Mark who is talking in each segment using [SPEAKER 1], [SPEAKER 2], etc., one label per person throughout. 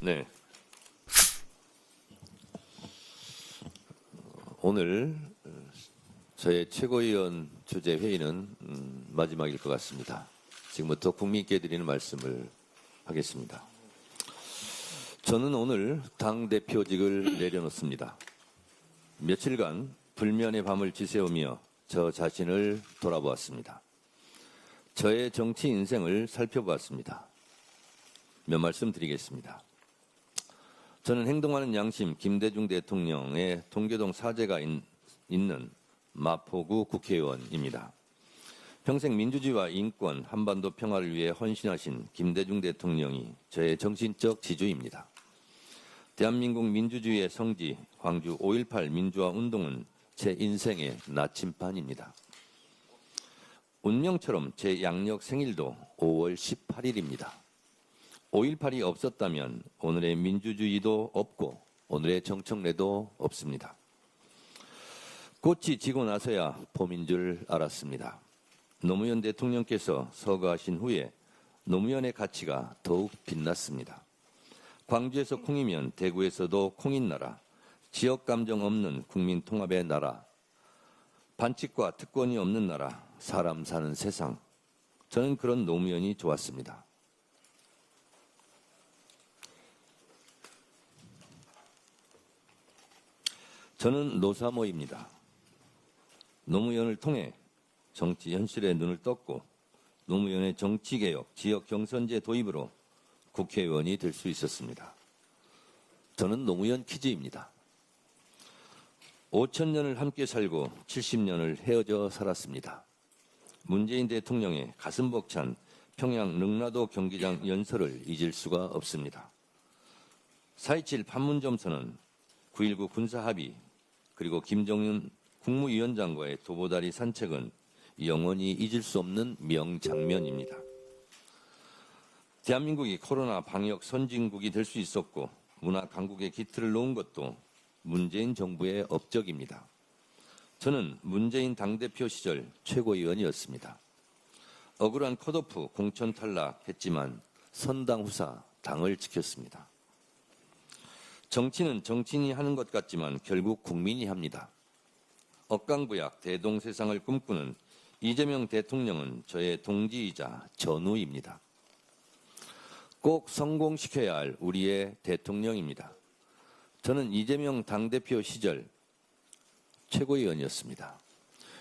[SPEAKER 1] 네. 오늘 저의 최고위원 주재 회의는 마지막일 것 같습니다. 지금부터 국민께 드리는 말씀을 하겠습니다. 저는 오늘 당대표직을 내려놓습니다. 며칠간 불면의 밤을 지새우며 저 자신을 돌아보았습니다. 저의 정치 인생을 살펴보았습니다. 몇 말씀 드리겠습니다. 저는 행동하는 양심 김대중 대통령의 동교동 사제가 있는 마포구 국회의원입니다. 평생 민주주의와 인권, 한반도 평화를 위해 헌신하신 김대중 대통령이 저의 정신적 지주입니다. 대한민국 민주주의의 성지, 광주 5.18 민주화 운동은 제 인생의 나침반입니다. 운명처럼 제 양력 생일도 5월 18일입니다. 5.18이 없었다면 오늘의 민주주의도 없고 오늘의 정청래도 없습니다. 꽃이 지고 나서야 봄인 줄 알았습니다. 노무현 대통령께서 서거하신 후에 노무현의 가치가 더욱 빛났습니다. 광주에서 콩이면 대구에서도 콩인 나라, 지역 감정 없는 국민 통합의 나라, 반칙과 특권이 없는 나라, 사람 사는 세상. 저는 그런 노무현이 좋았습니다. 저는 노사모입니다. 노무현을 통해 정치 현실에 눈을 떴고 노무현의 정치개혁, 지역 경선제 도입으로 국회의원이 될 수 있었습니다. 저는 노무현 키즈입니다. 5,000년을 함께 살고 70년을 헤어져 살았습니다. 문재인 대통령의 가슴 벅찬 평양 릉라도 경기장 연설을 잊을 수가 없습니다. 4.27 판문점선언, 9.19 군사합의, 그리고 김정은 국무위원장과의 도보다리 산책은 영원히 잊을 수 없는 명장면입니다. 대한민국이 코로나 방역 선진국이 될 수 있었고 문화 강국의 기틀을 놓은 것도 문재인 정부의 업적입니다. 저는 문재인 당대표 시절 최고위원이었습니다. 억울한 컷오프 공천 탈락했지만 선당 후사 당을 지켰습니다. 정치는 정치인이 하는 것 같지만 결국 국민이 합니다. 억강부약 대동세상을 꿈꾸는 이재명 대통령은 저의 동지이자 전우입니다. 꼭 성공시켜야 할 우리의 대통령입니다. 저는 이재명 당대표 시절 최고위원이었습니다.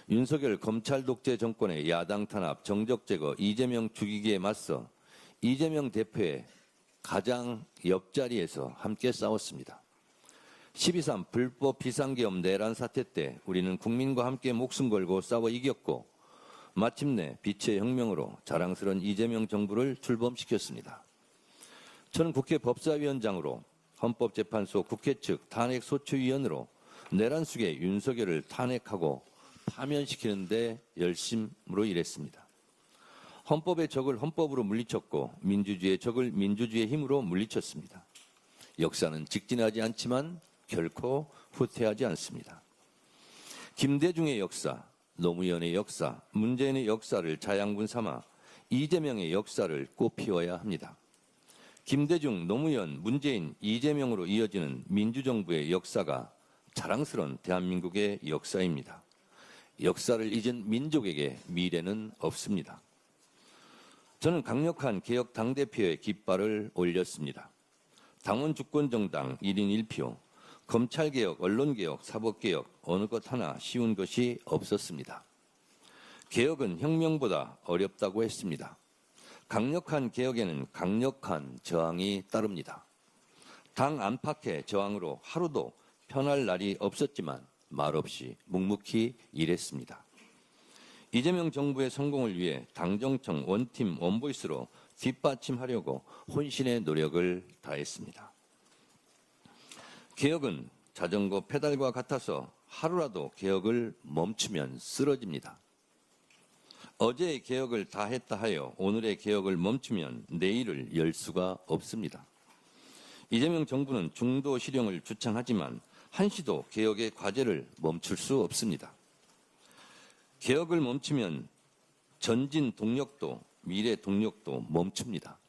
[SPEAKER 1] 윤석열 검찰 독재 정권의 야당 탄압, 정적 제거, 이재명 죽이기에 맞서 이재명 대표의 가장 옆자리에서 함께 싸웠습니다. 12.3 불법 비상계엄 내란 사태 때 우리는 국민과 함께 목숨 걸고 싸워 이겼고 마침내 빛의 혁명으로 자랑스러운 이재명 정부를 출범시켰습니다. 저는 국회 법사위원장으로 헌법재판소 국회 측 탄핵소추위원으로 내란 속의 윤석열을 탄핵하고 파면시키는 데 열심으로 일했습니다. 헌법의 적을 헌법으로 물리쳤고 민주주의의 적을 민주주의의 힘으로 물리쳤습니다. 역사는 직진하지 않지만 결코 후퇴하지 않습니다. 김대중의 역사, 노무현의 역사, 문재인의 역사를 자양분 삼아 이재명의 역사를 꽃피워야 합니다. 김대중, 노무현, 문재인, 이재명으로 이어지는 민주정부의 역사가 자랑스러운 대한민국의 역사입니다. 역사를 잊은 민족에게 미래는 없습니다. 저는 강력한 개혁 당대표의 깃발을 올렸습니다. 당원 주권정당 1인 1표, 검찰개혁, 언론개혁, 사법개혁 어느 것 하나 쉬운 것이 없었습니다. 개혁은 혁명보다 어렵다고 했습니다. 강력한 개혁에는 강력한 저항이 따릅니다. 당 안팎의 저항으로 하루도 편할 날이 없었지만 말없이 묵묵히 일했습니다. 이재명 정부의 성공을 위해 당정청 원팀 원보이스로 뒷받침하려고 혼신의 노력을 다했습니다. 개혁은 자전거 페달과 같아서 하루라도 개혁을 멈추면 쓰러집니다. 어제의 개혁을 다 했다 하여 오늘의 개혁을 멈추면 내일을 열 수가 없습니다. 이재명 정부는 중도 실용을 주창하지만 한시도 개혁의 과제를 멈출 수 없습니다. 개혁을 멈추면 전진 동력도 미래 동력도 멈춥니다.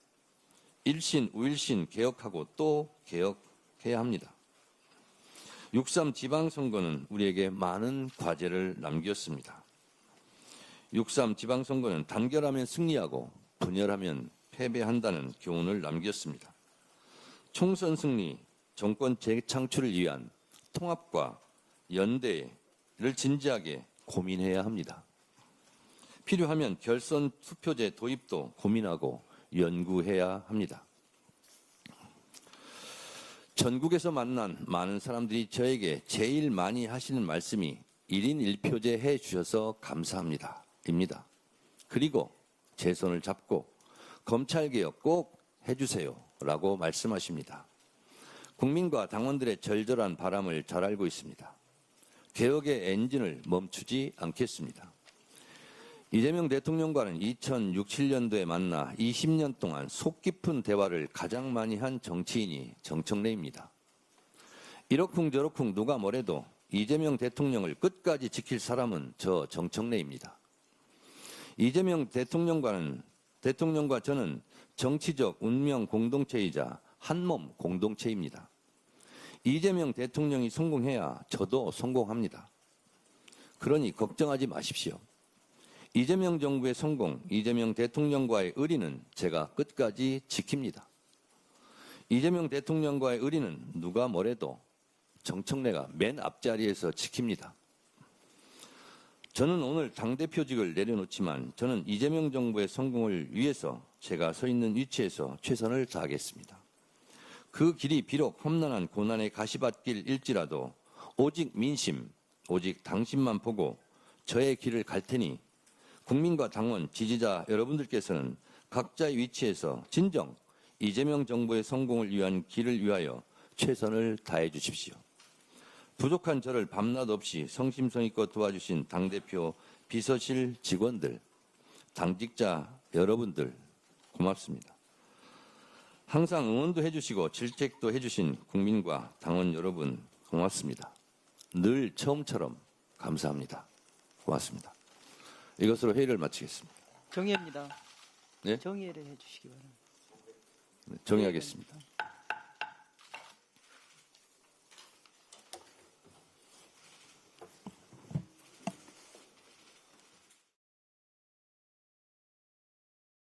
[SPEAKER 1] 일신, 우일신 개혁하고 또 개혁해야 합니다. 6.3 지방선거는 우리에게 많은 과제를 남겼습니다. 6.3 지방선거는 단결하면 승리하고 분열하면 패배한다는 교훈을 남겼습니다. 총선 승리, 정권 재창출을 위한 통합과 연대를 진지하게 고민해야 합니다. 필요하면 결선 투표제 도입도 고민하고 연구해야 합니다. 전국에서 만난 많은 사람들이 저에게 제일 많이 하시는 말씀이 1인 1표제 해주셔서 감사합니다. 입니다. 그리고 제 손을 잡고 검찰개혁 꼭 해주세요. 라고 말씀하십니다. 국민과 당원들의 절절한 바람을 잘 알고 있습니다. 개혁의 엔진을 멈추지 않겠습니다. 이재명 대통령과는 2006, 7년도에 만나 20년 동안 속 깊은 대화를 가장 많이 한 정치인이 정청래입니다. 이러쿵저러쿵 누가 뭐래도 이재명 대통령을 끝까지 지킬 사람은 저 정청래입니다. 이재명 대통령과 저는 정치적 운명 공동체이자 한몸 공동체입니다. 이재명 대통령이 성공해야 저도 성공합니다. 그러니 걱정하지 마십시오. 이재명 정부의 성공, 이재명 대통령과의 의리는 제가 끝까지 지킵니다. 이재명 대통령과의 의리는 누가 뭐래도 정청래가 맨 앞자리에서 지킵니다. 저는 오늘 당대표직을 내려놓지만 저는 이재명 정부의 성공을 위해서 제가 서 있는 위치에서 최선을 다하겠습니다. 그 길이 비록 험난한 고난의 가시밭길일지라도 오직 민심, 오직 당신만 보고 저의 길을 갈 테니 국민과 당원, 지지자 여러분들께서는 각자의 위치에서 진정 이재명 정부의 성공을 위한 길을 위하여 최선을 다해 주십시오. 부족한 저를 밤낮 없이 성심성의껏 도와주신 당대표 비서실 직원들, 당직자 여러분들 고맙습니다. 항상 응원도 해주시고 질책도 해주신 국민과 당원 여러분 고맙습니다. 늘 처음처럼 감사합니다. 고맙습니다. 이것으로 회의를 마치겠습니다.
[SPEAKER 2] 정의합니다.
[SPEAKER 1] 네?
[SPEAKER 2] 정의를 해주시기 바랍니다.
[SPEAKER 1] 정의하겠습니다.